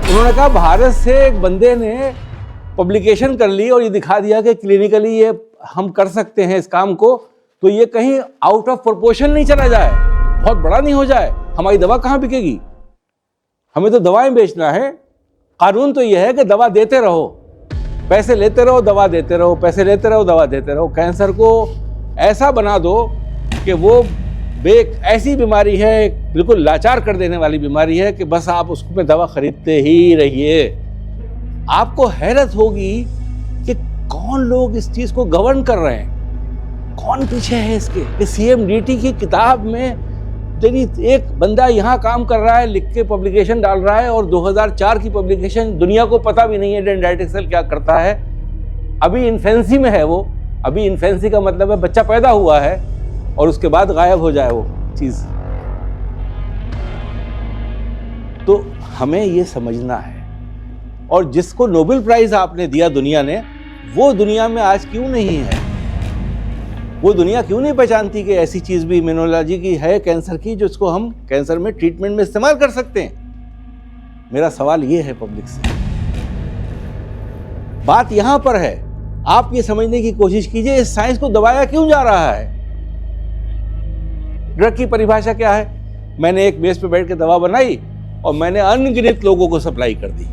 उन्होंने कहा भारत से एक बंदे ने पब्लिकेशन कर ली और ये दिखा दिया कि क्लिनिकली ये हम कर सकते हैं इस काम को, तो ये कहीं आउट ऑफ प्रोपोर्शन नहीं चला जाए, बहुत बड़ा नहीं हो जाए, हमारी दवा कहाँ बिकेगी? हमें तो दवाएं बेचना है। कानून तो ये है कि दवा देते रहो, पैसे लेते रहो, दवा देते रहो, पैसे लेते रहो, दवा देते रहो। कैंसर को ऐसा बना दो कि वो ऐसी बीमारी है, बिल्कुल लाचार कर देने वाली बीमारी है कि बस आप उसमें दवा खरीदते ही रहिए। आपको हैरत होगी कि कौन लोग इस चीज को गवर्न कर रहे हैं, कौन पीछे है इसके। सीएमडीटी की किताब में तेरी एक बंदा यहाँ काम कर रहा है, लिख के पब्लिकेशन डाल रहा है, और 2004 की पब्लिकेशन, दुनिया को पता भी नहीं है डेंड्राइटिक सेल क्या करता है। अभी इन्फेंसी में है वो, अभी इन्फेंसी का मतलब है बच्चा पैदा हुआ है और उसके बाद गायब हो जाए वो चीज। तो हमें ये समझना है। और जिसको नोबेल प्राइज आपने दिया दुनिया ने, वो दुनिया में आज क्यों नहीं है? वो दुनिया क्यों नहीं पहचानती कि ऐसी चीज भी इम्यूनोलॉजी की है कैंसर की, जिसको हम कैंसर में ट्रीटमेंट में इस्तेमाल कर सकते हैं? मेरा सवाल ये है पब्लिक से। बात यहां पर है, आप ये समझने की कोशिश कीजिए इस साइंस को दबाया क्यों जा रहा है। ड्रग की परिभाषा क्या है? मैंने एक बेस पे बैठ के दवा बनाई और मैंने अनगिनत लोगों को सप्लाई कर दी।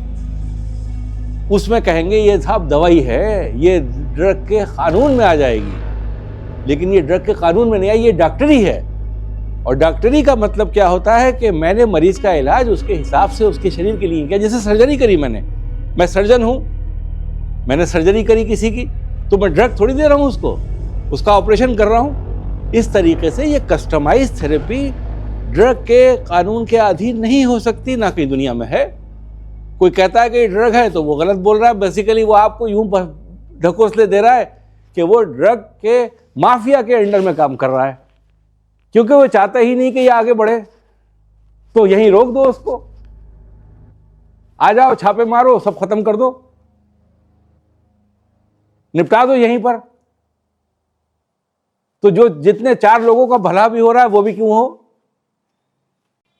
उसमें कहेंगे ये साहब दवाई है, ये ड्रग के कानून में आ जाएगी, लेकिन ये ड्रग के कानून में नहीं आई, ये डॉक्टरी है। और डॉक्टरी का मतलब क्या होता है कि मैंने मरीज का इलाज उसके हिसाब से उसके शरीर के लिए किया। जैसे सर्जरी करी मैं सर्जन हूं, मैंने सर्जरी करी किसी की, तो मैं ड्रग थोड़ी दे रहा हूं उसको, उसका ऑपरेशन कर रहा हूं। इस तरीके से ये कस्टमाइज थेरेपी ड्रग के कानून के अधीन नहीं हो सकती, ना कहीं दुनिया में है। कोई कहता है कि ड्रग है तो वो गलत बोल रहा है। बेसिकली वो आपको यूं ढकोसले दे रहा है कि वो ड्रग के माफिया के अंडर में काम कर रहा है, क्योंकि वो चाहता ही नहीं कि ये आगे बढ़े, तो यहीं रोक दो उसको। आ जाओ, छापे मारो, सब खत्म कर दो, निपटा दो यहीं पर। तो जो जितने 4 लोगों का भला भी हो रहा है वो भी क्यों हो?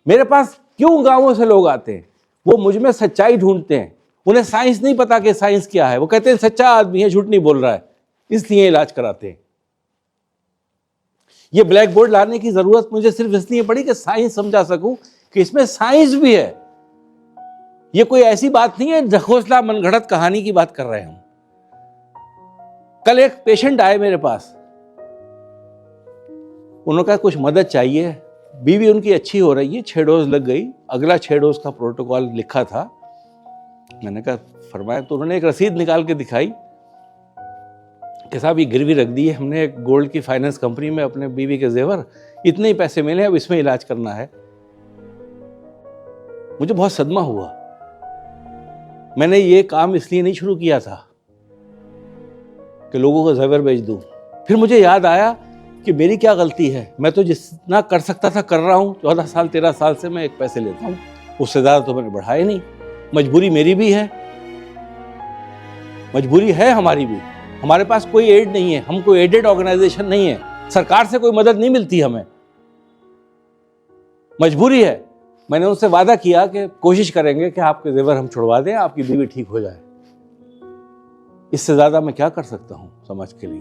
मेरे पास क्यों गांवों से लोग आते हैं? वो मुझ में सच्चाई ढूंढते हैं। उन्हें साइंस नहीं पता कि साइंस क्या है। वो कहते हैं सच्चा आदमी है, झूठ नहीं बोल रहा है, इसलिए इलाज कराते हैं। ये ब्लैक बोर्ड लाने की जरूरत मुझे सिर्फ इसलिए पड़ी कि साइंस समझा सकूं कि इसमें साइंस भी है। ये कोई ऐसी बात नहीं है ढकोसला मनगढ़ंत कहानी की बात कर रहे हैं हम। कल एक पेशेंट आए मेरे पास, उन्होंने कहा कुछ मदद चाहिए, बीवी उनकी अच्छी हो रही है, 6 डोज लग गई, अगला 6 डोज का प्रोटोकॉल लिखा था। मैंने कहा फरमाया, तो उन्होंने एक रसीद निकाल के दिखाई कि साहब ये गिरवी रख दी है हमने एक गोल्ड की फाइनेंस कंपनी में अपने बीवी के जेवर, इतने ही पैसे मिले, अब इसमें इलाज करना है। मुझे बहुत सदमा हुआ। मैंने ये काम इसलिए नहीं शुरू किया था कि लोगों को जेवर बेच दूं। फिर मुझे याद आया कि मेरी क्या गलती है। मैं तो जितना कर सकता था कर रहा हूं। 14 साल 13 साल से मैं एक पैसे लेता हूं, उससे ज्यादा तो मैंने बढ़ाए नहीं। मजबूरी मेरी भी है, मजबूरी है हमारी भी। हमारे पास कोई एड नहीं है, हम कोई एडेड ऑर्गेनाइजेशन नहीं है, सरकार से कोई मदद नहीं मिलती हमें, मजबूरी है। मैंने उनसे वादा किया कि कोशिश करेंगे कि आपके जेवर हम छुड़वा दें, आपकी बीवी ठीक हो जाए। इससे ज्यादा मैं क्या कर सकता हूं समाज के लिए?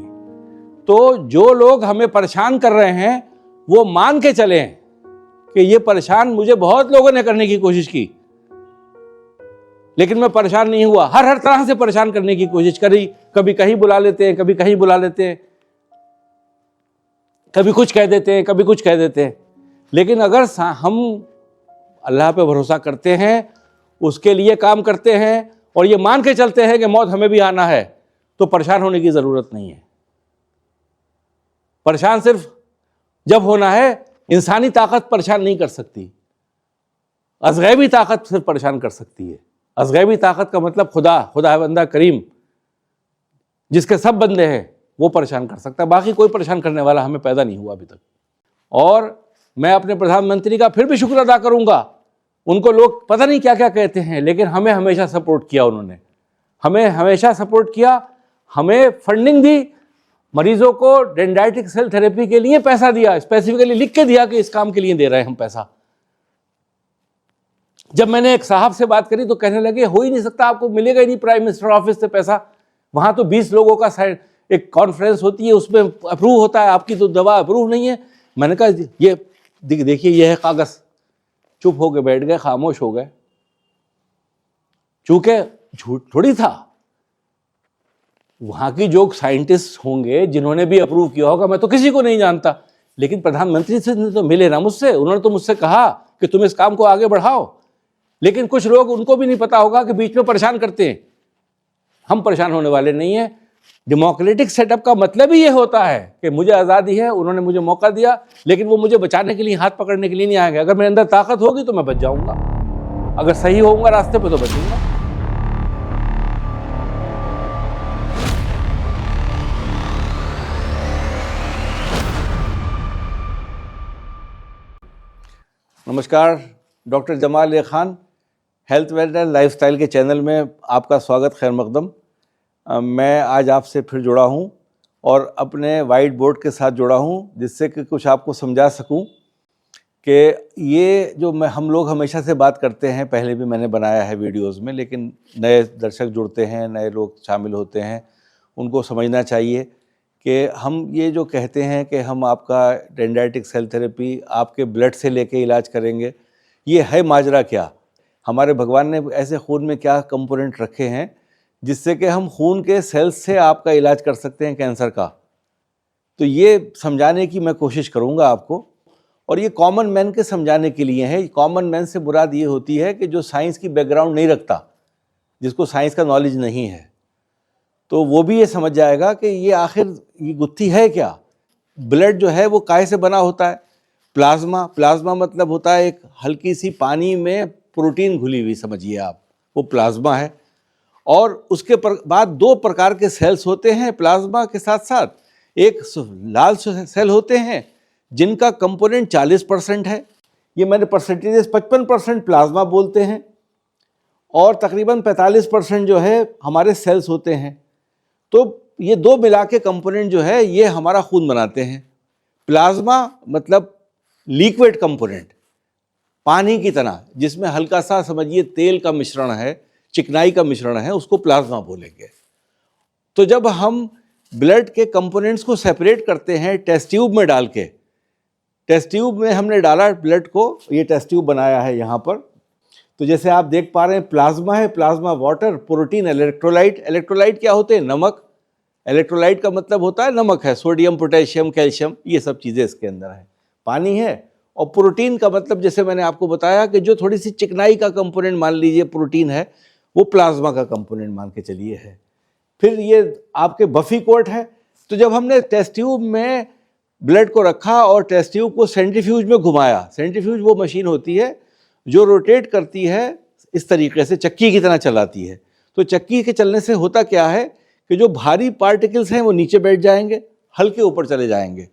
तो जो लोग हमें परेशान कर रहे हैं वो मान के चलें कि ये परेशान मुझे बहुत लोगों ने करने की कोशिश की, लेकिन मैं परेशान नहीं हुआ। हर तरह से परेशान करने की कोशिश करी। कभी कहीं बुला लेते हैं, कभी कहीं बुला लेते हैं, कभी कुछ कह देते हैं, कभी कुछ कह देते हैं। लेकिन अगर हम अल्लाह पे भरोसा करते हैं, उसके लिए काम करते हैं और ये मान के चलते हैं कि मौत हमें भी आना है, तो परेशान होने की जरूरत नहीं है। परेशान सिर्फ जब होना है, इंसानी ताकत परेशान नहीं कर सकती, अज़गैबी ताकत सिर्फ परेशान कर सकती है। अज़गैबी ताकत का मतलब खुदा बंदा करीम, जिसके सब बंदे हैं, वो परेशान कर सकता है। बाकी कोई परेशान करने वाला हमें पैदा नहीं हुआ अभी तक। और मैं अपने प्रधानमंत्री का फिर भी शुक्र अदा करूंगा। उनको लोग पता नहीं क्या क्या कहते हैं, लेकिन हमें हमेशा सपोर्ट किया। उन्होंने हमें हमेशा सपोर्ट किया, हमें फंडिंग दी, मरीजों को डेंड्राइटिक सेल थेरेपी के लिए पैसा दिया, स्पेसिफिकली लिख के दिया कि इस काम के लिए दे रहे हैं हम पैसा। जब मैंने एक साहब से बात करी तो कहने लगे हो ही नहीं सकता, आपको मिलेगा ही नहीं प्राइम मिनिस्टर ऑफिस से पैसा, वहां तो 20 लोगों का एक कॉन्फ्रेंस होती है, उसमें अप्रूव होता है, आपकी तो दवा अप्रूव नहीं है। मैंने कहा ये देखिए ये है कागज। चुप हो के बैठ गए, खामोश हो गए, चूंकि झूठ थोड़ी था, वहां की जो साइंटिस्ट होंगे जिन्होंने भी अप्रूव किया होगा, मैं तो किसी को नहीं जानता, लेकिन प्रधानमंत्री से तो मिले ना मुझसे, उन्होंने तो मुझसे कहा कि तुम इस काम को आगे बढ़ाओ। लेकिन कुछ लोग, उनको भी नहीं पता होगा कि बीच में परेशान करते हैं। हम परेशान होने वाले नहीं है। डेमोक्रेटिक सेटअप का मतलब ही ये होता है कि मुझे आज़ादी है, उन्होंने मुझे मौका दिया, लेकिन वो मुझे बचाने के लिए, हाथ पकड़ने के लिए नहीं आएंगे। अगर मेरे अंदर ताकत होगी तो मैं बच जाऊंगा, अगर सही होऊंगा रास्ते पे तो बचूंगा। नमस्कार, डॉक्टर जमाल ए खान, हेल्थ वेलनेस लाइफस्टाइल के चैनल में आपका स्वागत, खैर मकदम। मैं आज आपसे फिर जुड़ा हूं और अपने वाइट बोर्ड के साथ जुड़ा हूं, जिससे कि कुछ आपको समझा सकूं कि ये जो हम लोग हमेशा से बात करते हैं, पहले भी मैंने बनाया है वीडियोस में, लेकिन नए दर्शक जुड़ते हैं, नए लोग शामिल होते हैं, उनको समझना चाहिए कि हम ये जो कहते हैं कि हम आपका डेंड्राइटिक सेल थेरेपी आपके ब्लड से लेके इलाज करेंगे, ये है माजरा क्या? हमारे भगवान ने ऐसे खून में क्या कंपोनेंट रखे हैं जिससे कि हम खून के सेल्स से आपका इलाज कर सकते हैं कैंसर का? तो ये समझाने की मैं कोशिश करूंगा आपको, और ये कॉमन मैन के समझाने के लिए है। कॉमन मैन से मुराद ये होती है कि जो साइंस की बैकग्राउंड नहीं रखता, जिसको साइंस का नॉलेज नहीं है, तो वो भी ये समझ जाएगा कि ये आखिर ये गुत्थी है क्या। ब्लड जो है वो काहे से बना होता है? प्लाज्मा मतलब होता है एक हल्की सी पानी में प्रोटीन घुली हुई, समझिए आप, वो प्लाज्मा है। और उसके बाद दो प्रकार के सेल्स होते हैं प्लाज्मा के साथ साथ। एक लाल सेल होते हैं जिनका कंपोनेंट 40% है, ये मैंने परसेंटेज 55% प्लाज्मा बोलते हैं, और तकरीबन 45% जो है हमारे सेल्स होते हैं। तो ये दो मिला के कंपोनेंट जो है ये हमारा खून बनाते हैं। प्लाज्मा मतलब लिक्विड कंपोनेंट, पानी की तरह, जिसमें हल्का सा समझिए तेल का मिश्रण है, चिकनाई का मिश्रण है, उसको प्लाज्मा बोलेंगे। तो जब हम ब्लड के कंपोनेंट्स को सेपरेट करते हैं टेस्ट ट्यूब में डाल के, टेस्ट ट्यूब में हमने डाला ब्लड को, ये टेस्ट ट्यूब बनाया है यहाँ पर, तो जैसे आप देख पा रहे हैं प्लाज्मा है, plasma water, protein, electrolyte. Electrolyte क्या होते हैं? नमक। इलेक्ट्रोलाइट का मतलब होता है नमक है, सोडियम, पोटेशियम, कैल्शियम, ये सब चीज़ें इसके अंदर है। पानी है। और प्रोटीन का मतलब जैसे मैंने आपको बताया कि जो थोड़ी सी चिकनाई का कंपोनेंट मान लीजिए प्रोटीन है, वो प्लाज्मा का कंपोनेंट मान के चलिए है। फिर ये आपके बफी कोट है। तो जब हमने टेस्ट ट्यूब में ब्लड को रखा और टेस्ट ट्यूब को सेंट्रीफ्यूज में घुमाया, सेंट्रीफ्यूज वो मशीन होती है जो रोटेट करती है इस तरीके से, चक्की की तरह चलाती है। तो चक्की के चलने से होता क्या है कि जो भारी पार्टिकल्स हैं वो नीचे बैठ जाएंगे, हल्के ऊपर चले जाएंगे।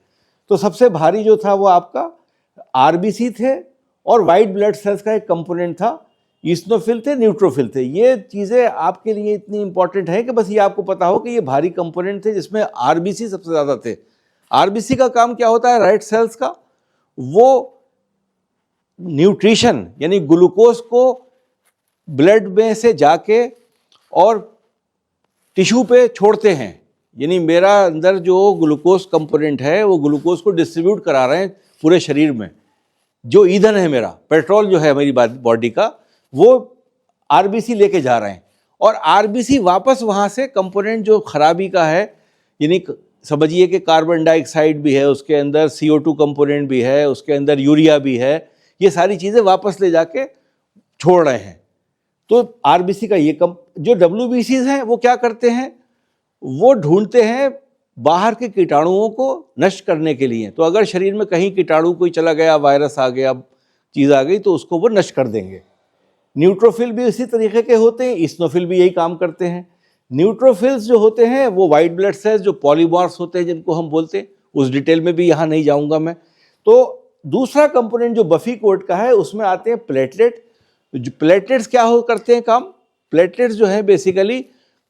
तो सबसे भारी जो था वो आपका आरबीसी थे, और वाइट ब्लड सेल्स का एक कंपोनेंट था, ईस्नोफिल थे, न्यूट्रोफिल थे। ये चीज़ें आपके लिए इतनी इंपॉर्टेंट है कि बस ये आपको पता हो कि ये भारी कंपोनेंट थे जिसमें आरबीसी सबसे ज़्यादा थे। आरबीसी का काम क्या होता है राइट सेल्स का? वो न्यूट्रिशन यानी ग्लूकोज को ब्लड में से जाके और टिश्यू पे छोड़ते हैं। यानी मेरा अंदर जो ग्लूकोज कंपोनेंट है वो ग्लूकोज को डिस्ट्रीब्यूट करा रहे हैं पूरे शरीर में। जो ईंधन है मेरा, पेट्रोल जो है मेरी बॉडी का, वो आरबीसी लेके जा रहे हैं, और आरबीसी वापस वहाँ से कंपोनेंट जो खराबी का है, यानी समझिए कि कार्बन डाइऑक्साइड भी है उसके अंदर, CO2 कंपोनेंट भी है उसके अंदर, यूरिया भी है, ये सारी चीज़ें वापस ले जाके छोड़ रहे हैं। तो आरबीसी का ये जो WBCs हैं वो क्या करते हैं? वो ढूंढते हैं बाहर के कीटाणुओं को नष्ट करने के लिए। तो अगर शरीर में कहीं कीटाणु कोई चला गया, वायरस आ गया, चीज़ आ गई, तो उसको वो नष्ट कर देंगे। न्यूट्रोफिल भी इसी तरीके के होते हैं, ईस्नोफिल भी यही काम करते हैं। न्यूट्रोफिल्स जो होते हैं वो वाइट ब्लड सेल्स जो पॉलीमॉर्फ्स होते हैं जिनको हम बोलते हैं, उस डिटेल में भी यहाँ नहीं जाऊँगा मैं। तो दूसरा कंपोनेंट जो बफी कोट का है उसमें आते हैं प्लेटलेट। प्लेटलेट्स क्या करते हैं काम? प्लेटलेट्स जो है बेसिकली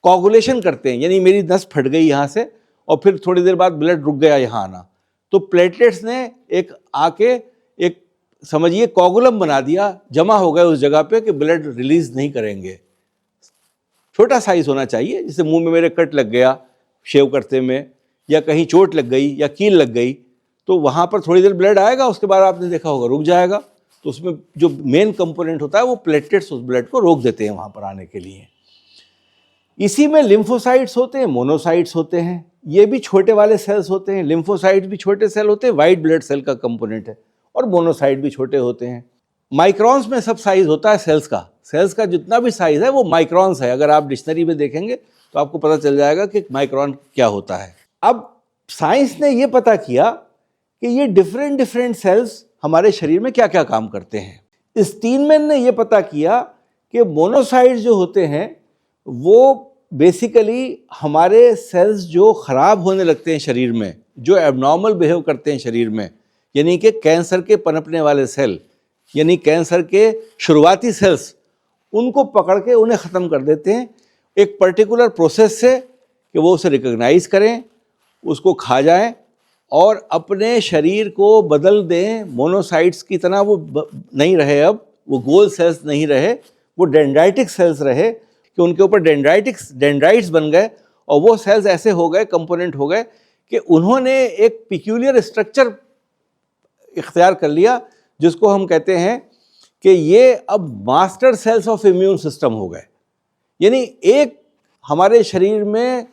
कोगुलेशन करते हैं, यानी मेरी नस फट गई यहाँ से और फिर थोड़ी देर बाद ब्लड रुक गया यहाँ आना, तो प्लेटलेट्स ने एक आके एक समझिए कोगुलम बना दिया, जमा हो गए उस जगह पे कि ब्लड रिलीज नहीं करेंगे। छोटा साइज होना चाहिए, जैसे मुंह में मेरे कट लग गया शेव करते में, या कहीं चोट लग गई या कील लग गई, तो वहाँ पर थोड़ी देर ब्लड आएगा, उसके बाद आपने देखा होगा रुक जाएगा। तो उसमें जो मेन कंपोनेंट होता है वो प्लेटलेट्स उस ब्लड को रोक देते हैं वहाँ पर आने के लिए। इसी में लिम्फोसाइट्स होते हैं, मोनोसाइट्स होते हैं, ये भी छोटे वाले सेल्स होते हैं। लिम्फोसाइट्स भी छोटे सेल होते हैं, वाइट ब्लड सेल का कंपोनेंट है, और मोनोसाइट भी छोटे होते हैं। माइक्रॉन्स में सब साइज होता है सेल्स का। सेल्स का जितना भी साइज है वो माइक्रॉन्स है। अगर आप डिक्शनरी में देखेंगे तो आपको पता चल जाएगा कि माइक्रॉन क्या होता है। अब साइंस ने ये पता किया कि ये डिफरेंट डिफरेंट सेल्स हमारे शरीर में क्या क्या काम करते हैं। स्टीनमैन ने ये पता किया कि मोनोसाइट्स जो होते हैं वो बेसिकली हमारे सेल्स जो खराब होने लगते हैं शरीर में, जो एबनॉर्मल बिहेव करते हैं शरीर में, यानी कि कैंसर के पनपने वाले सेल, यानी कैंसर के शुरुआती सेल्स, उनको पकड़ के उन्हें ख़त्म कर देते हैं एक पर्टिकुलर प्रोसेस से, कि वो उसे रिकॉग्नाइज करें, उसको खा जाएं और अपने शरीर को बदल दें। मोनोसाइट्स की तरह वो नहीं रहे, अब वो गोल सेल्स नहीं रहे, वो डेंड्राइटिक सेल्स रहे, कि उनके ऊपर डेंड्राइट्स बन गए, और वो सेल्स ऐसे हो गए, कंपोनेंट हो गए कि उन्होंने एक पिक्यूलियर स्ट्रक्चर इख्तियार कर लिया, जिसको हम कहते हैं कि ये अब master cells of immune system हो गए। यानी एक हमारे शरीर में,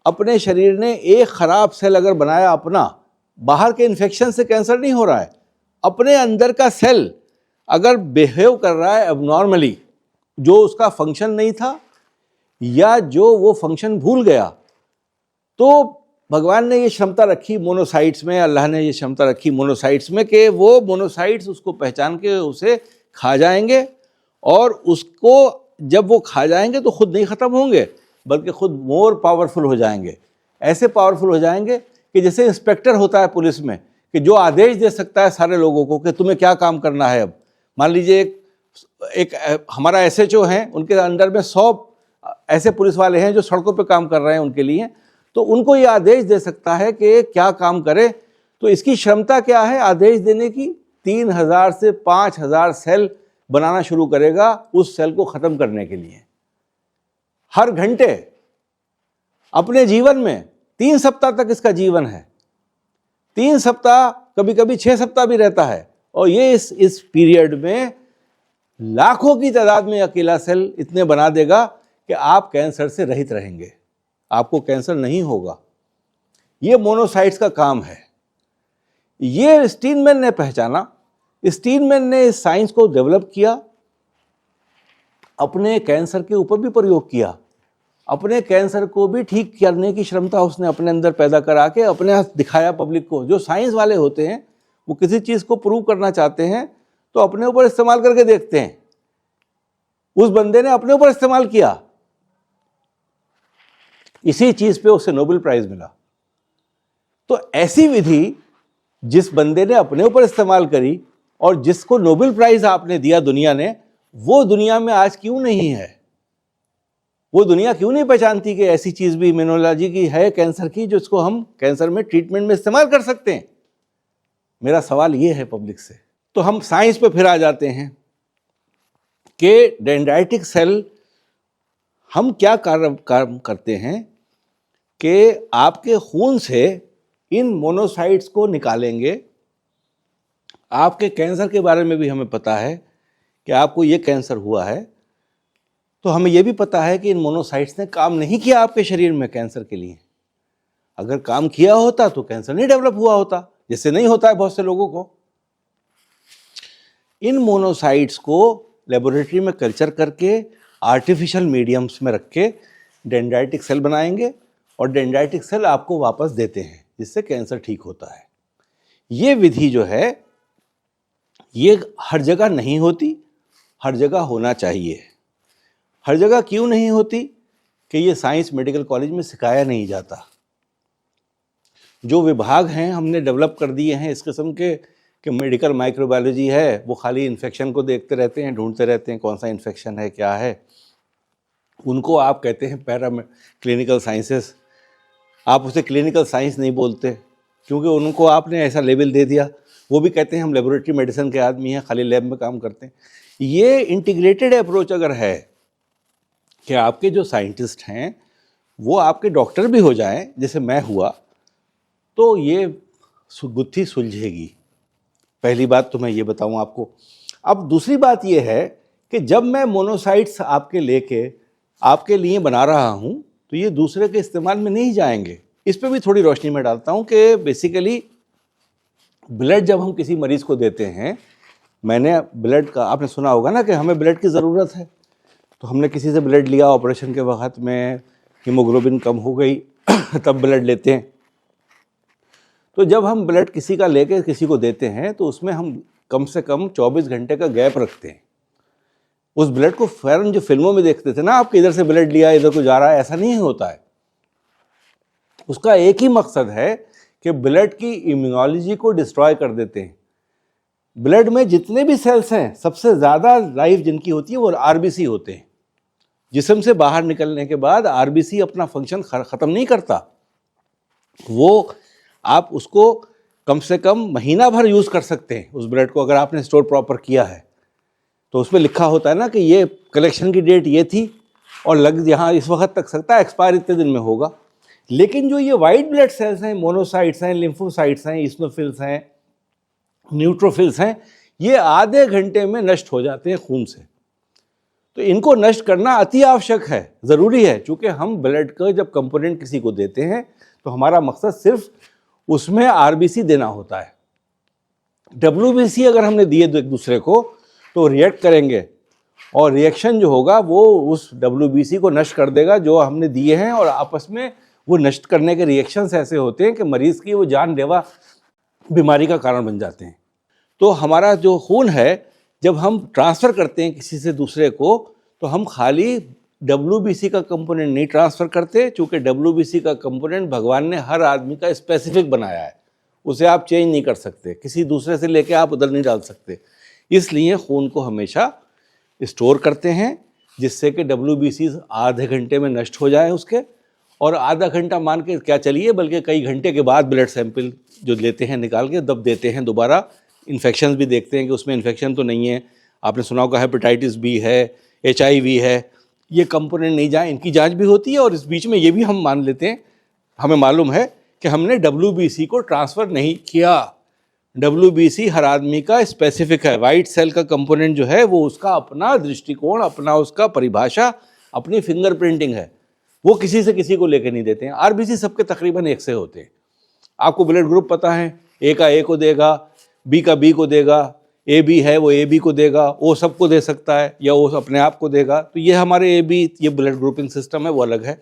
अपने शरीर ने एक ख़राब सेल अगर बनाया अपना, बाहर के इन्फेक्शन से कैंसर नहीं हो रहा है, अपने अंदर का सेल अगर बिहेव कर रहा है एबनॉर्मली, जो उसका फंक्शन नहीं था या जो वो फंक्शन भूल गया, तो भगवान ने ये क्षमता रखी मोनोसाइट्स में, अल्लाह ने ये क्षमता रखी मोनोसाइट्स में कि वो मोनोसाइट्स उसको पहचान के उसे खा जाएंगे, और उसको जब वो खा जाएंगे तो खुद नहीं ख़त्म होंगे, बल्कि खुद मोर पावरफुल हो जाएंगे। ऐसे पावरफुल हो जाएंगे कि जैसे इंस्पेक्टर होता है पुलिस में, कि जो आदेश दे सकता है सारे लोगों को कि तुम्हें क्या काम करना है। अब मान लीजिए एक हमारा SHO हैं, उनके अंडर में 100 ऐसे पुलिस वाले हैं जो सड़कों पे काम कर रहे हैं उनके लिए, तो उनको ये आदेश दे सकता है कि क्या काम करे। तो इसकी क्षमता क्या है आदेश देने की? 3000 से 5000 सेल बनाना शुरू करेगा उस सेल को ख़त्म करने के लिए हर घंटे। अपने जीवन में 3 सप्ताह तक इसका जीवन है, 3 सप्ताह, कभी कभी 6 सप्ताह भी रहता है, और ये इस पीरियड में लाखों की तादाद में अकेला सेल इतने बना देगा कि आप कैंसर से रहित रहेंगे, आपको कैंसर नहीं होगा। ये मोनोसाइट्स का काम है। ये स्टीनमैन ने पहचाना। स्टीनमैन ने इस साइंस को डेवलप किया, अपने कैंसर के ऊपर भी प्रयोग किया, अपने कैंसर को भी ठीक करने की क्षमता उसने अपने अंदर पैदा करा के अपने दिखाया पब्लिक को। जो साइंस वाले होते हैं वो किसी चीज़ को प्रूव करना चाहते हैं तो अपने ऊपर इस्तेमाल करके देखते हैं। उस बंदे ने अपने ऊपर इस्तेमाल किया, इसी चीज़ पे उसे नोबेल प्राइज मिला। तो ऐसी विधि जिस बंदे ने अपने ऊपर इस्तेमाल करी और जिसको नोबेल प्राइज आपने दिया दुनिया ने, वो दुनिया में आज क्यों नहीं है? वो दुनिया क्यों नहीं पहचानती कि ऐसी चीज़ भी इम्यूनोलॉजी की है कैंसर की, जिसको हम कैंसर में ट्रीटमेंट में इस्तेमाल कर सकते हैं? मेरा सवाल ये है पब्लिक से। तो हम साइंस पे फिर आ जाते हैं कि डेंड्राइटिक सेल हम क्या काम करते हैं कि आपके खून से इन मोनोसाइट्स को निकालेंगे। आपके कैंसर के बारे में भी हमें पता है कि आपको ये कैंसर हुआ है, तो हमें ये भी पता है कि इन मोनोसाइट्स ने काम नहीं किया आपके शरीर में कैंसर के लिए। अगर काम किया होता तो कैंसर नहीं डेवलप हुआ होता, जैसे नहीं होता है बहुत से लोगों को। इन मोनोसाइट्स को लेबोरेटरी में कल्चर करके आर्टिफिशियल मीडियम्स में रख के डेंड्राइटिक सेल बनाएंगे, और डेंड्राइटिक सेल आपको वापस देते हैं, जिससे कैंसर ठीक होता है। ये विधि जो है ये हर जगह नहीं होती, हर जगह होना चाहिए। हर जगह क्यों नहीं होती? कि ये साइंस मेडिकल कॉलेज में सिखाया नहीं जाता। जो विभाग हैं हमने डेवलप कर दिए हैं इस किस्म के कि मेडिकल माइक्रोबायोलॉजी है, वो खाली इन्फेक्शन को देखते रहते हैं, ढूंढते रहते हैं कौन सा इन्फेक्शन है, क्या है। उनको आप कहते हैं क्लिनिकल साइंसेस। आप उसे क्लिनिकल साइंस नहीं बोलते, क्योंकि उनको आपने ऐसा लेबल दे दिया। वो भी कहते हैं हम लेबोरेटरी मेडिसिन के आदमी हैं, खाली लैब में काम करते हैं। ये इंटीग्रेटेड अप्रोच अगर है कि आपके जो साइंटिस्ट हैं वो आपके डॉक्टर भी हो जाएं, जैसे मैं हुआ, तो ये गुत्थी सुलझेगी। पहली बात तो मैं ये बताऊं आपको। अब दूसरी बात ये है कि जब मैं मोनोसाइट्स आपके लेके आपके लिए बना रहा हूं तो ये दूसरे के इस्तेमाल में नहीं जाएंगे। इस पर भी थोड़ी रोशनी में डालता हूं कि बेसिकली ब्लड जब हम किसी मरीज को देते हैं, मैंने ब्लड का आपने सुना होगा ना कि हमें ब्लड की ज़रूरत है, तो हमने किसी से ब्लड लिया, ऑपरेशन के वक्त में हीमोग्लोबिन कम हो गई तब ब्लड लेते हैं। तो जब हम ब्लड किसी का लेके किसी को देते हैं तो उसमें हम कम से कम 24 घंटे का गैप रखते हैं। उस ब्लड को फौरन जो फिल्मों में देखते थे ना, आपके इधर से ब्लड लिया इधर को जा रहा है, ऐसा नहीं होता है। उसका एक ही मकसद है कि ब्लड की इम्यूनोलॉजी को डिस्ट्रॉय कर देते हैं। ब्लड में जितने भी सेल्स हैं, सबसे ज़्यादा लाइफ जिनकी होती है वो आरबीसी होते हैं। जिस्म से बाहर निकलने के बाद आरबीसी अपना फंक्शन ख़त्म नहीं करता, वो आप उसको कम से कम महीना भर यूज़ कर सकते हैं उस ब्लड को, अगर आपने स्टोर प्रॉपर किया है। तो उसमें लिखा होता है ना कि ये कलेक्शन की डेट ये थी और लग यहाँ इस वक्त तक सकता है, एक्सपायर इतने दिन में होगा। लेकिन जो ये वाइट ब्लड सेल्स हैं, मोनोसाइट्स हैं, लिम्फोसाइट्स हैं, इस्नोफिल्स हैं, न्यूट्रोफिल्स हैं, ये आधे घंटे में नष्ट हो जाते हैं खून से। तो इनको नष्ट करना अति आवश्यक है, ज़रूरी है, क्योंकि हम ब्लड का जब कंपोनेंट किसी को देते हैं तो हमारा मकसद सिर्फ उसमें आरबीसी देना होता है। डब्ल्यूबीसी अगर हमने दिए एक दूसरे को तो रिएक्ट करेंगे और रिएक्शन जो होगा वो उस डब्ल्यूबीसी को नष्ट कर देगा जो हमने दिए हैं, और आपस में वो नष्ट करने के रिएक्शंस ऐसे होते हैं कि मरीज़ की वो जानलेवा बीमारी का कारण बन जाते हैं। तो हमारा जो खून है जब हम ट्रांसफ़र करते हैं किसी से दूसरे को, तो हम खाली डब्ल्यूबीसी का कंपोनेंट नहीं ट्रांसफ़र करते, चूँकि डब्ल्यूबीसी का कंपोनेंट भगवान ने हर आदमी का स्पेसिफिक बनाया है, उसे आप चेंज नहीं कर सकते, किसी दूसरे से लेके आप उधर नहीं डाल सकते। इसलिए खून को हमेशा स्टोर करते हैं जिससे कि डब्ल्यूबीसी आधे घंटे में नष्ट हो जाए उसके, और आधा घंटा मान के क्या चलिए, बल्कि कई घंटे के बाद ब्लड सैंपल जो लेते हैं निकाल के तब देते हैं दोबारा। इन्फेक्शन भी देखते हैं कि उसमें इन्फेक्शन तो नहीं है। आपने सुना होगा हेपेटाइटिस बी है, HIV है, ये कंपोनेंट नहीं जाए, इनकी जांच भी होती है। और इस बीच में ये भी हम मान लेते हैं, हमें मालूम है कि हमने डब्ल्यूबीसी को ट्रांसफ़र नहीं किया। डब्ल्यूबीसी हर आदमी का स्पेसिफिक है। वाइट सेल का कंपोनेंट जो है वो उसका अपना दृष्टिकोण, अपना उसका परिभाषा, अपनी फिंगरप्रिंटिंग है, वो किसी से किसी को लेके नहीं देते हैं। आरबीसी सबके तकरीबन एक से होते हैं। आपको ब्लड ग्रुप पता है, ए का ए को देगा, बी का बी को देगा, AB है वो AB को देगा, O सबको दे सकता है या O अपने आप को देगा। तो ये हमारे AB, ये ब्लड ग्रुपिंग सिस्टम है, वो अलग है।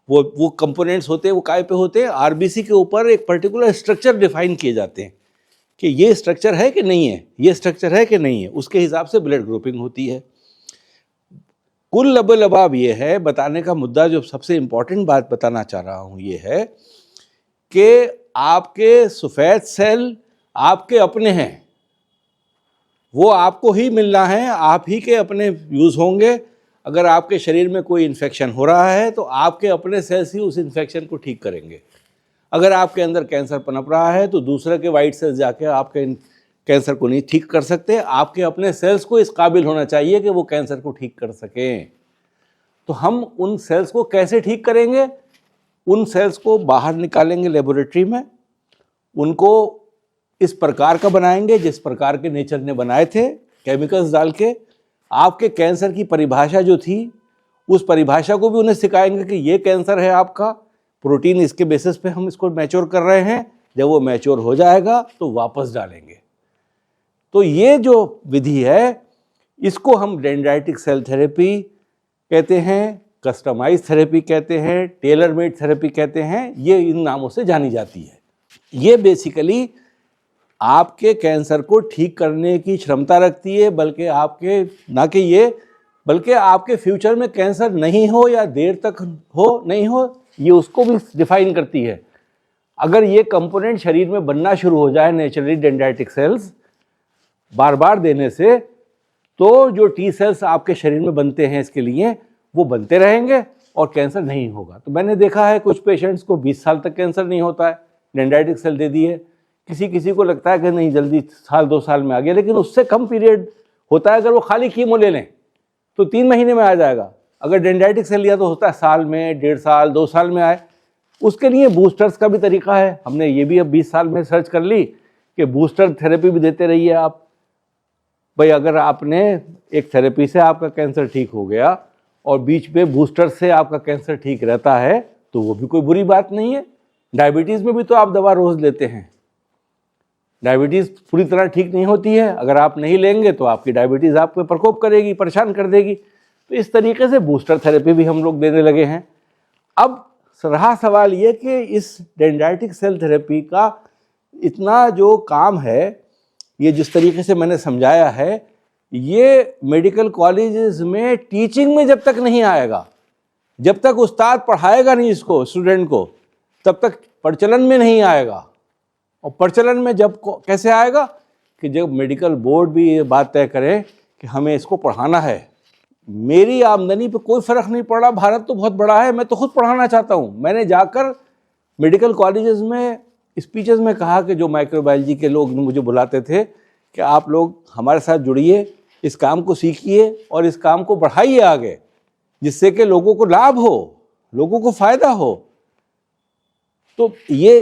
वो कंपोनेंट्स होते हैं, वो काय पे होते हैं, आरबीसी के ऊपर एक पर्टिकुलर स्ट्रक्चर डिफाइन किए जाते हैं कि ये स्ट्रक्चर है कि नहीं है, ये स्ट्रक्चर है कि नहीं है, उसके हिसाब से ब्लड ग्रुपिंग होती है। कुल लबो-लबाब ये है, बताने का मुद्दा जो सबसे इम्पॉर्टेंट बात बताना चाह रहा हूँ ये है कि आपके सफ़ेद सेल आपके अपने हैं, वो आपको ही मिलना है, आप ही के अपने यूज़ होंगे। अगर आपके शरीर में कोई इन्फेक्शन हो रहा है तो आपके अपने सेल्स ही उस इन्फेक्शन को ठीक करेंगे। अगर आपके अंदर कैंसर पनप रहा है तो दूसरे के वाइट सेल्स जाके आपके कैंसर को नहीं ठीक कर सकते। आपके अपने सेल्स को इस काबिल होना चाहिए कि वो कैंसर को ठीक कर सकें। तो हम उन सेल्स को कैसे ठीक करेंगे? उन सेल्स को बाहर निकालेंगे लेबोरेटरी में, उनको इस प्रकार का बनाएंगे जिस प्रकार के नेचर ने बनाए थे, केमिकल्स डाल के। आपके कैंसर की परिभाषा जो थी उस परिभाषा को भी उन्हें सिखाएंगे कि ये कैंसर है आपका, प्रोटीन इसके बेसिस पे हम इसको मैच्योर कर रहे हैं, जब वो मैच्योर हो जाएगा तो वापस डालेंगे। तो ये जो विधि है इसको हम डेंड्राइटिक सेल थेरेपी कहते हैं, कस्टमाइज थेरेपी कहते हैं, टेलर मेड थेरेपी कहते हैं, ये इन नामों से जानी जाती है। ये बेसिकली आपके कैंसर को ठीक करने की क्षमता रखती है, बल्कि आपके ना कि ये, बल्कि आपके फ्यूचर में कैंसर नहीं हो या देर तक हो नहीं हो, ये उसको भी डिफाइन करती है। अगर ये कंपोनेंट शरीर में बनना शुरू हो जाए नेचुरली डेंड्राइटिक सेल्स बार बार देने से, तो जो टी सेल्स आपके शरीर में बनते हैं इसके लिए वो बनते रहेंगे और कैंसर नहीं होगा। तो मैंने देखा है कुछ पेशेंट्स को 20 साल तक कैंसर नहीं होता है, डेंड्राइटिक सेल दे दी है। किसी किसी को लगता है कि नहीं जल्दी साल 2 साल में आ गया, लेकिन उससे कम पीरियड होता है। अगर वो खाली कीमो ले लें तो 3 महीने में आ जाएगा। अगर डेंड्राइटिक सेल लिया तो होता है साल में, 1.5 साल, 2 साल में आए। उसके लिए बूस्टर्स का भी तरीका है। हमने ये भी अब 20 साल में सर्च कर ली कि बूस्टर थेरेपी भी देते रहिए आप। भाई अगर आपने एक थेरेपी से आपका कैंसर ठीक हो गया और बीच में बूस्टर से आपका कैंसर ठीक रहता है तो वो भी कोई बुरी बात नहीं है। डायबिटीज़ में भी तो आप दवा रोज़ लेते हैं। डायबिटीज़ पूरी तरह ठीक नहीं होती है, अगर आप नहीं लेंगे तो आपकी डायबिटीज़ आप पे प्रकोप करेगी, परेशान कर देगी। तो इस तरीके से बूस्टर थेरेपी भी हम लोग देने लगे हैं। अब रहा सवाल ये कि इस डेंड्राइटिक सेल थेरेपी का इतना जो काम है, ये जिस तरीके से मैंने समझाया है, ये मेडिकल कॉलेजेस में टीचिंग में जब तक नहीं आएगा, जब तक उस्ताद पढ़ाएगा नहीं इसको स्टूडेंट को, तब तक प्रचलन में नहीं आएगा। और प्रचलन में जब कैसे आएगा कि जब मेडिकल बोर्ड भी ये बात तय करे कि हमें इसको पढ़ाना है। मेरी आमदनी पे कोई फ़र्क नहीं पड़ रहा, भारत तो बहुत बड़ा है, मैं तो खुद पढ़ाना चाहता हूँ। मैंने जाकर मेडिकल कॉलेजेस में स्पीचेस में कहा कि जो माइक्रोबायोलॉजी के लोग मुझे बुलाते थे कि आप लोग हमारे साथ जुड़िए, इस काम को सीखिए और इस काम को बढ़ाइए आगे, जिससे कि लोगों को लाभ हो, लोगों को फ़ायदा हो। तो ये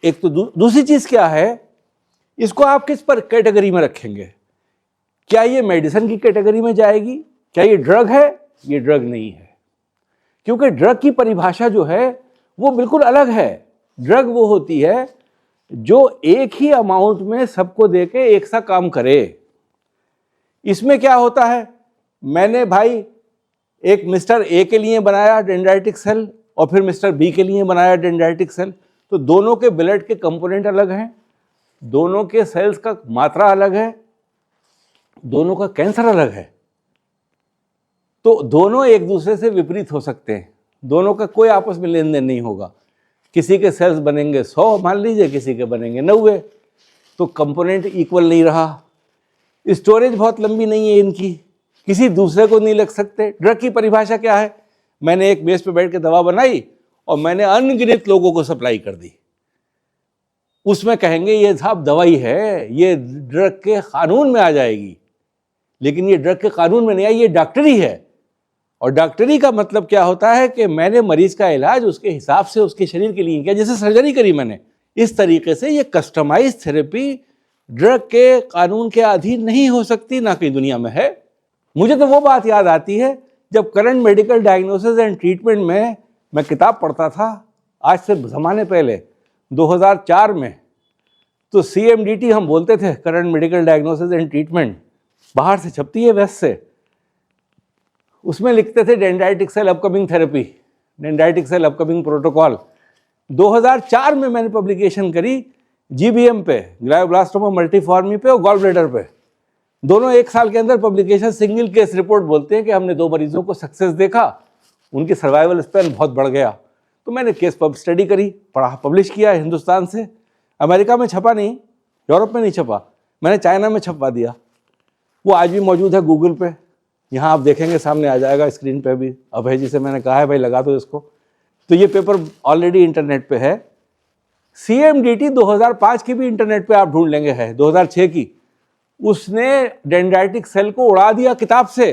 एक तो दूसरी चीज़ क्या है, इसको आप किस पर कैटेगरी में रखेंगे? क्या ये मेडिसिन की कैटेगरी में जाएगी? क्या ये ड्रग है? ये ड्रग नहीं है, क्योंकि ड्रग की परिभाषा जो है वो बिल्कुल अलग है। ड्रग वो होती है जो एक ही अमाउंट में सबको देके एक सा काम करे। इसमें क्या होता है, मैंने भाई एक मिस्टर ए के लिए बनाया डेंड्राइटिक सेल और फिर मिस्टर बी के लिए बनाया डेंड्राइटिक सेल, तो दोनों के ब्लड के कंपोनेंट अलग हैं, दोनों के सेल्स का मात्रा अलग है, दोनों का कैंसर अलग है। तो दोनों एक दूसरे से विपरीत हो सकते हैं, दोनों का कोई आपस में लेन देन नहीं होगा। किसी के सेल्स बनेंगे 100 मान लीजिए, किसी के बनेंगे 90, तो कंपोनेंट इक्वल नहीं रहा। स्टोरेज बहुत लंबी नहीं है इनकी, किसी दूसरे को नहीं लग सकते। ड्रग की परिभाषा क्या है, मैंने एक मेज पे बैठ के दवा बनाई और मैंने अनगिनत लोगों को सप्लाई कर दी। उसमें कहेंगे ये साहब दवाई है, ये ड्रग के कानून में आ जाएगी, लेकिन ये ड्रग के कानून में नहीं आई, ये डॉक्टरी है। और डॉक्टरी का मतलब क्या होता है कि मैंने मरीज का इलाज उसके हिसाब से उसके शरीर के लिए किया, जैसे सर्जरी करी मैंने। इस तरीके से ये कस्टमाइज थेरेपी ड्रग के कानून के अधीन नहीं हो सकती, ना कहीं दुनिया में है। मुझे तो वो बात याद आती है जब current medical diagnosis and treatment में मैं किताब पढ़ता था, आज से ज़माने पहले 2004 में, तो CMDT हम बोलते थे, current medical diagnosis and treatment, बाहर से छपती है वेस्ट से। उसमें लिखते थे dendritic cell upcoming therapy, dendritic cell upcoming protocol. 2004 में मैंने पब्लिकेशन करी GBM पे, ग्लायोब्लास्टोमा मल्टीफॉर्मी पे और गॉल ब्लैडर पे। दोनों 1 साल के अंदर पब्लिकेशन, सिंगल केस रिपोर्ट बोलते हैं कि हमने 2 मरीजों को सक्सेस देखा, उनकी सर्वाइवल स्पैन बहुत बढ़ गया। तो मैंने केस पब स्टडी करी, पढ़ा, पब्लिश किया हिंदुस्तान से। अमेरिका में छपा नहीं, यूरोप में नहीं छपा, मैंने चाइना में छपवा दिया। वो आज भी मौजूद है गूगल पे, यहाँ आप देखेंगे सामने आ जाएगा स्क्रीन पे भी। अभय जी से मैंने कहा है भाई लगा दो इसको। तो ये पेपर ऑलरेडी इंटरनेट पे है। CMDT 2005 की भी इंटरनेट पे आप ढूंढ लेंगे है, 2006 की। उसने डेंड्राइटिक सेल को उड़ा दिया किताब से।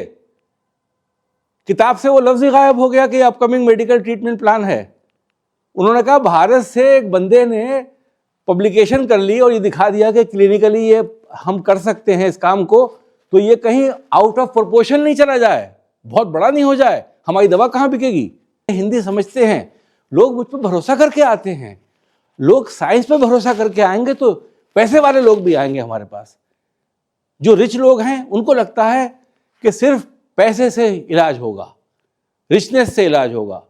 किताब से वो लफ्ज़ ही गायब हो गया कि अपकमिंग मेडिकल ट्रीटमेंट प्लान है। उन्होंने कहा भारत से एक बंदे ने पब्लिकेशन कर ली और ये दिखा दिया कि क्लिनिकली ये हम कर सकते हैं इस काम को, तो ये कहीं आउट ऑफ प्रोपोर्शन नहीं चला जाए, बहुत बड़ा नहीं हो जाए, हमारी दवा कहाँ बिकेगी। हिंदी समझते हैं लोग, मुझ पर भरोसा करके आते हैं। लोग साइंस पे भरोसा करके आएंगे तो पैसे वाले लोग भी आएंगे हमारे पास। जो रिच लोग हैं उनको लगता है कि सिर्फ पैसे से इलाज होगा, रिचनेस से इलाज होगा,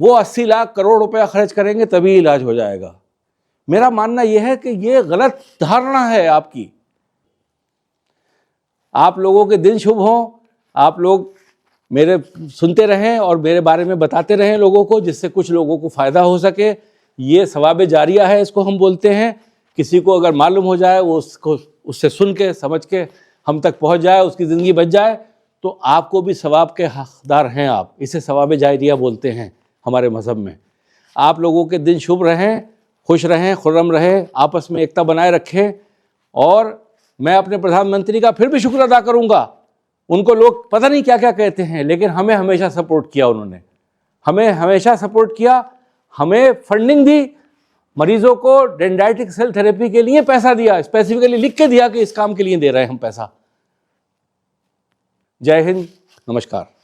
वो 80 लाख करोड़ रुपया खर्च करेंगे तभी इलाज हो जाएगा। मेरा मानना यह है कि ये गलत धारणा है आपकी। आप लोगों के दिन शुभ हों, आप लोग मेरे सुनते रहें और मेरे बारे में बताते रहें लोगों को, जिससे कुछ लोगों को फ़ायदा हो सके। ये सवाबे जारिया है, इसको हम बोलते हैं। किसी को अगर मालूम हो जाए, वो उसको उससे सुन के समझ के हम तक पहुंच जाए, उसकी ज़िंदगी बच जाए, तो आपको भी सवाब के हकदार हैं आप। इसे सवाबे जारिया बोलते हैं हमारे मज़हब में। आप लोगों के दिन शुभ रहें, खुश रहें, खुर्रम रहें, आपस में एकता बनाए रखें। और मैं अपने प्रधानमंत्री का फिर भी शुक्र अदा करूंगा। उनको लोग पता नहीं क्या क्या कहते हैं, लेकिन हमें हमेशा सपोर्ट किया, उन्होंने हमें हमेशा सपोर्ट किया, हमें फंडिंग दी, मरीजों को डेंड्राइटिक सेल थेरेपी के लिए पैसा दिया, स्पेसिफिकली लिख के दिया कि इस काम के लिए दे रहे हैं हम पैसा। जय हिंद, नमस्कार।